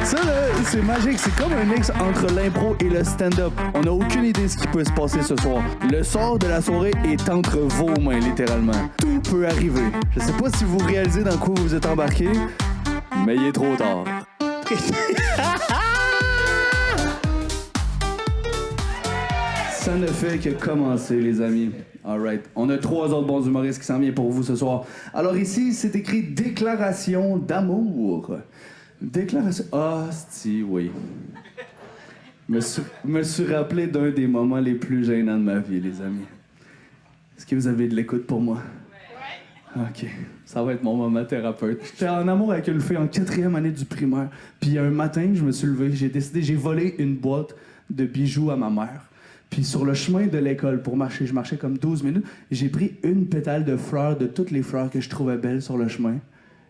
Ça, là, c'est magique. C'est comme un mix entre l'impro et le stand-up. On n'a aucune idée de ce qui peut se passer ce soir. Le sort de la soirée est entre vos mains, littéralement. Tout peut arriver. Je sais pas si vous réalisez dans quoi vous êtes embarqué, mais il est trop tard. Ça ne fait que commencer, les amis. Alright. On a 3 autres bons humoristes qui s'en viennent pour vous ce soir. Alors ici, c'est écrit déclaration d'amour. Déclaration... Ah, si, oui. Me suis rappelé d'un des moments les plus gênants de ma vie, les amis. Est-ce que vous avez de l'écoute pour moi? OK. Ça va être mon moment thérapeute. J'étais en amour avec une fille en 4e année du primaire. Puis un matin, je me suis levé, j'ai volé une boîte de bijoux à ma mère. Puis sur le chemin de l'école pour marcher, je marchais comme 12 minutes, j'ai pris une pétale de fleurs de toutes les fleurs que je trouvais belles sur le chemin.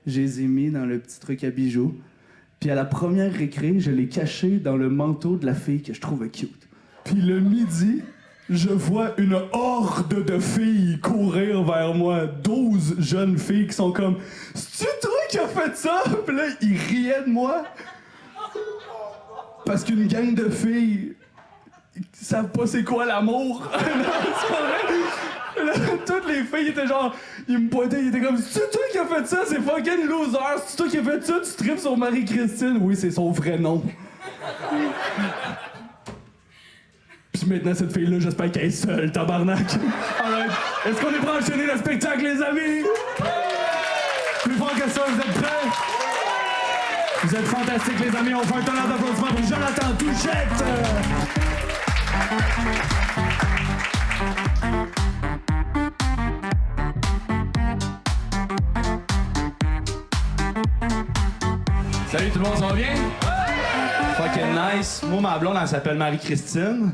Je les ai mis dans le petit truc à bijoux. Puis à la première récré, je l'ai caché dans le manteau de la fille que je trouvais cute. Puis le midi, je vois une horde de filles courir vers moi. 12 jeunes filles qui sont comme « C'est-tu toi qui as fait ça? » Puis là, ils riaient de moi. Parce qu'une gang de filles... Ils savent pas c'est quoi l'amour. Non, c'est pas vrai. Là, toutes les filles étaient genre... Ils me pointaient, ils étaient comme... C'est toi qui as fait ça? C'est fucking loser. C'est toi qui as fait ça? Tu tripes sur Marie-Christine? Oui, c'est son vrai nom. Puis maintenant, cette fille-là, j'espère qu'elle est seule, tabarnak. Alright. Est-ce qu'on est prêt à enchaîner le spectacle, les amis? Plus fort que ça, vous êtes prêts? Vous êtes fantastiques, les amis. On fait un tonnerre d'applaudissements pour Jonathan Touchette. Salut tout le monde, ça va bien? Fucking nice. Moi, ma blonde, elle s'appelle Marie-Christine.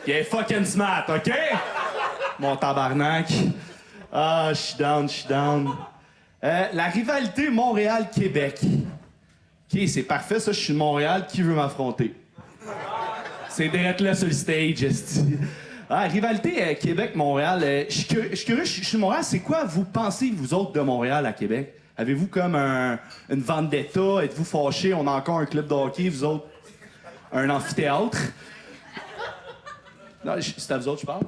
Elle est fucking smart, OK? Mon tabarnak. Ah, je suis down. La rivalité Montréal-Québec. OK, c'est parfait, ça, je suis de Montréal. Qui veut m'affronter? C'est direct là sur le stage, esti. Ah, rivalité Québec-Montréal. Je suis curieux, je suis de Montréal. C'est quoi, vous pensez, vous autres, de Montréal à Québec? Avez-vous comme une vendetta? Êtes-vous fâchés? On a encore un club de hockey, vous autres? Un amphithéâtre? Non, c'est à vous autres, je parle.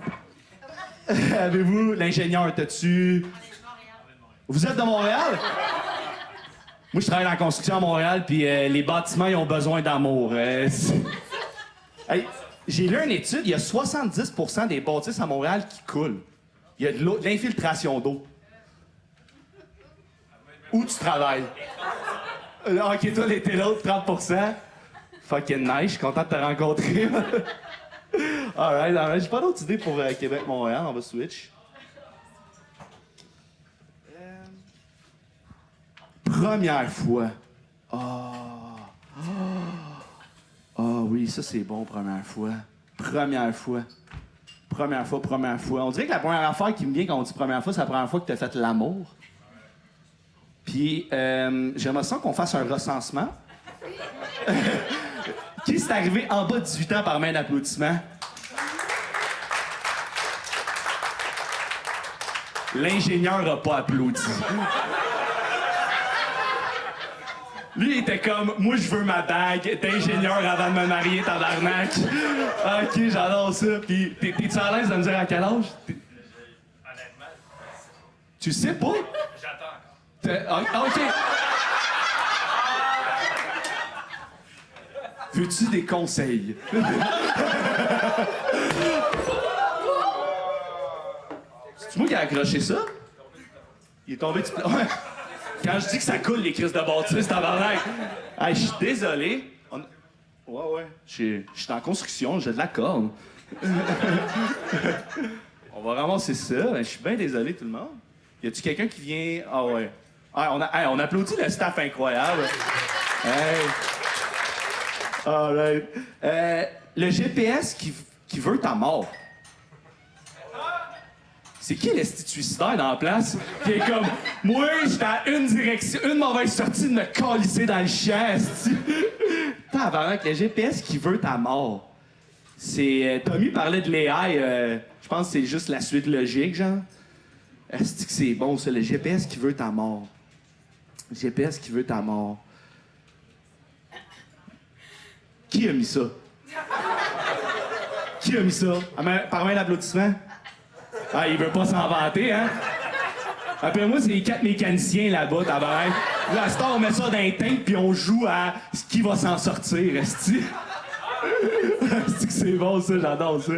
Avez-vous l'ingénieur, t'as-tu? Vous êtes de Montréal? Moi, je travaille dans la construction à Montréal, puis les bâtiments, ils ont besoin d'amour. Hey, j'ai lu une étude, il y a 70% des bâtisses à Montréal qui coulent. Il y a de l'infiltration d'eau. Où tu travailles? OK, toi, t'es l'autre, 30%. Fucking nice, je suis content de te rencontrer. Alright. J'ai pas d'autres idées pour Québec-Montréal, on va switch. Première fois. Oui, ça c'est bon, première fois. Première fois. On dirait que la première affaire qui me vient quand on dit première fois, c'est la première fois que t'as fait l'amour. Puis, j'aimerais ça qu'on fasse un recensement. Qui s'est arrivé en bas de 18 ans par main d'applaudissement? L'ingénieur a pas applaudi. Lui, il était comme, moi, je veux ma bague d'ingénieur avant de me marier, tabarnak. OK, j'adore ça. Puis, t'es-tu à l'aise de me dire à quel âge? Honnêtement, Tu sais pas? j'attends encore. OK. Veux-tu des conseils? C'est moi qui ai accroché ça? Il est tombé du... Ouais. Quand je dis que ça coule, les crises de bâtisse, tabarnak. Hey, je suis désolé. Ouais. Je suis en construction, j'ai de la corde. On va ramasser ça. Je suis bien désolé, tout le monde. Y a-tu quelqu'un qui vient... Ah ouais. On applaudit le staff incroyable. Hey. Alright. Le GPS qui veut ta mort. C'est qui l'esti suicidaire dans la place? Qui est comme, moi, j'étais à une direction, une mauvaise sortie de me calisser dans le champ, esti. Tabarnak, le GPS qui veut ta mort. C'est... Tommy parlait de l'AI, je pense que c'est juste la suite logique, genre. Est-ce que c'est bon, ça, le GPS qui veut ta mort? GPS qui veut ta mort. Qui a mis ça? Qui a mis ça? Par main d'applaudissement? Ah, il veut pas s'en vanter, hein? Après moi, c'est les 4 mécaniciens là-bas, tabarnak. Là, à ce temps, on met ça dans un tank puis on joue à ce qui va s'en sortir, esti. Esti que c'est bon, ça, j'adore ça.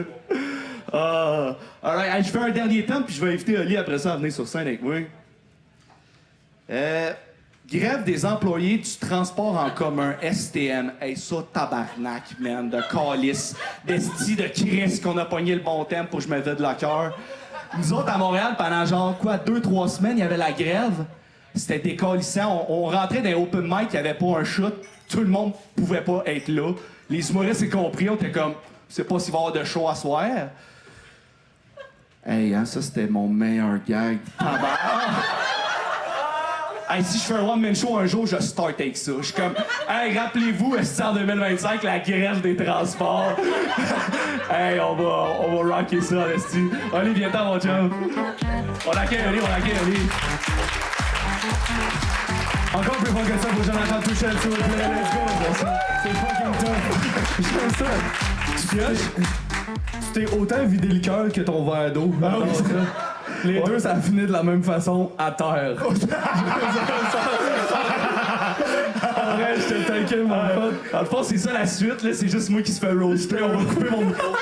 Alright, je fais un dernier temps puis je vais inviter Oli après ça à venir sur scène avec moi. Grève des employés du transport en commun, STM. Hey, ça, tabarnak, man, de calice, d'esti, de Chris qu'on a pogné le bon thème pour que je me vide le cœur. Nous autres, à Montréal, pendant genre, 2-3 semaines, il y avait la grève. C'était décalissant. On rentrait dans les open mic, il n'y avait pas un shoot. Tout le monde pouvait pas être là. Les humoristes, c'est compris, on était comme, je sais pas s'il va y avoir de show à soir. Hey, hein, ça, c'était mon meilleur gag. Hey, si je fais un one-man show un jour, je start avec ça. Je suis comme, hey, rappelez-vous, c'est en 2025, la grève des transports. Hey, on va rocker ça, esti. Allez, viens-t'en, mon chum. On l'accueille, Oli. Encore plus fort que ça pour Jonathan Touchel, s'il vous plaît. Let's go. C'est fucking tough. J'aime ça. Tu pioches? Tu t'es autant vidé le cœur que ton verre d'eau. Les deux, ça finit de la même façon, à terre. Arrête, je te taquine, mon pote. Dans le fond, c'est ça la suite, là. C'est juste moi qui se fait roaster. On va couper mon micro.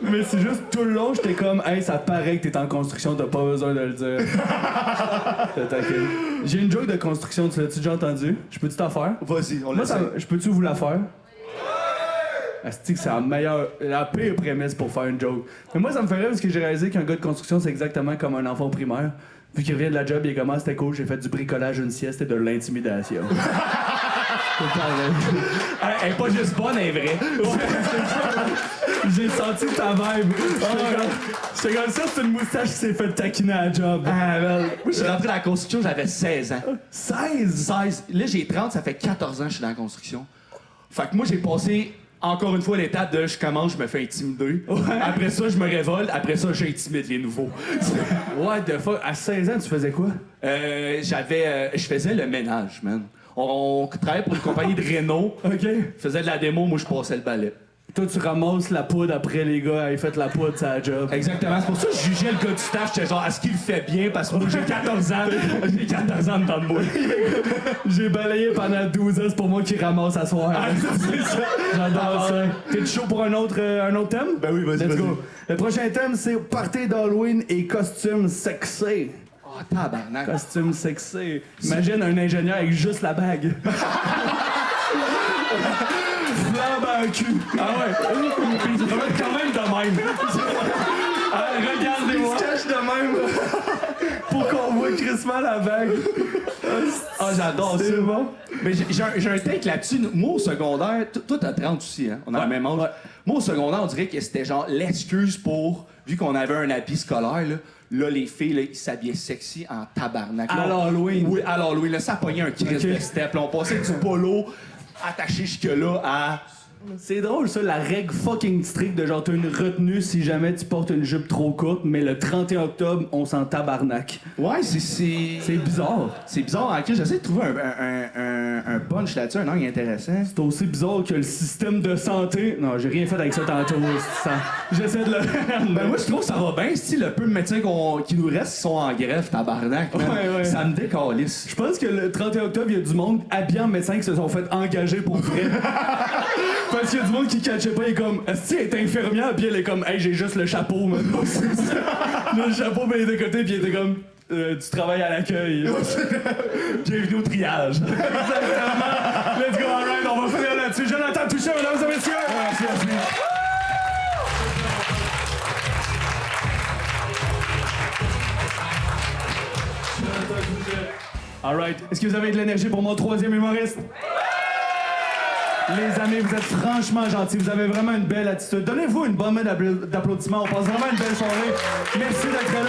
Mais c'est juste tout le long, j'étais comme, hey, ça paraît que t'es en construction, t'as pas besoin de le dire. Je te taquine. J'ai une joke de construction, tu l'as-tu déjà entendu? Je peux-tu t'en faire? Vas-y, on Moi, l'essaie. je peux-tu vous la faire? Asti que c'est la pire prémisse pour faire une joke. Mais moi, ça me fait rire parce que j'ai réalisé qu'un gars de construction, c'est exactement comme un enfant primaire. Vu qu'il revient de la job, il est comme, ah, c'était cool, j'ai fait du bricolage, une sieste et de l'intimidation. C'est pareil. Elle est pas juste bonne, elle est vraie. J'ai senti ta vibe. J'étais comme ça, c'est une moustache qui s'est fait taquiner à la job. Moi, je suis rentré dans la construction, j'avais 16 ans. 16? Là, j'ai 30, ça fait 14 ans que je suis dans la construction. Fait que moi, j'ai passé encore une fois l'étape de je commence, je me fais intimider. Après ça, je me révolte. Après ça, j'intimide les nouveaux. What the fuck? À 16 ans, tu faisais quoi? Je faisais le ménage, man. On travaillait pour une compagnie de Renault. OK. Je faisais de la démo, moi, je passais le balai. Toi, tu ramasses la poudre après les gars, ils fait la poudre, c'est la job. Exactement. C'est pour ça que je jugeais le gars du staff. J'étais genre, est-ce qu'il le fait bien? Parce que moi, j'ai 14 ans. J'ai 14 ans dedans de moi. J'ai balayé pendant 12 ans, c'est pour moi qui ramasse à soir. C'est ça. J'adore ça. T'es chaud pour un autre thème? Ben oui, vas-y, Let's vas-y. go. Le prochain thème, c'est party d'Halloween et costume sexy. Oh, tabarnak. Costume sexy. Imagine un ingénieur avec juste la bague. Flambe à un cul. Ah ouais. Puis ça va être quand même de même. Regardez-moi. Il se cache de même pour qu'on voit crissement la bague. Ah, j'adore ça. C'est bon. Mais j'ai un take là-dessus. Moi, au secondaire, toi, t'as 30 aussi, hein? On a le même âge. Ouais. Moi, au secondaire, on dirait que c'était genre l'excuse pour, vu qu'on avait un habit scolaire, là, les filles, là, ils s'habillaient sexy en tabarnak. À Là, l'Halloween. Oui, à l'Halloween. Là, ça pognait un crise Ok. de step. Là, on passait du polo attaché jusque-là à... C'est drôle ça, la règle fucking stricte de genre t'as une retenue si jamais tu portes une jupe trop courte, mais le 31 octobre, on s'en tabarnak. Ouais, c'est C'est bizarre. C'est bizarre. Ok, j'essaie de trouver un punch là-dessus, un angle intéressant. C'est aussi bizarre que le système de santé. Non, j'ai rien fait avec ça tantôt. J'essaie de le. Ben moi je trouve que ça va bien, si le peu de médecins qui nous restent, ils sont en grève, tabarnak. Man. Ouais. Ça me décalisse. Je pense que le 31 octobre, il y a du monde habillé en médecin qui se sont fait engager pour vrai. Parce qu'il y a du monde qui catchait pas, il est comme, est-ce qu'elle est infirmière? Puis elle est comme, hey, j'ai juste le chapeau, man. Le chapeau, ben, il était côté, puis il était comme, tu travailles à l'accueil. Bienvenue au triage. Exactement. Let's go, alright, on va finir là-dessus. Jonathan Touché, mesdames et messieurs. Merci. Alright, est-ce que vous avez de l'énergie pour mon troisième humoriste? Les amis, vous êtes franchement gentils. Vous avez vraiment une belle attitude. Donnez-vous une bonne main d'applaudissements. On passe vraiment une belle soirée. Merci d'être là.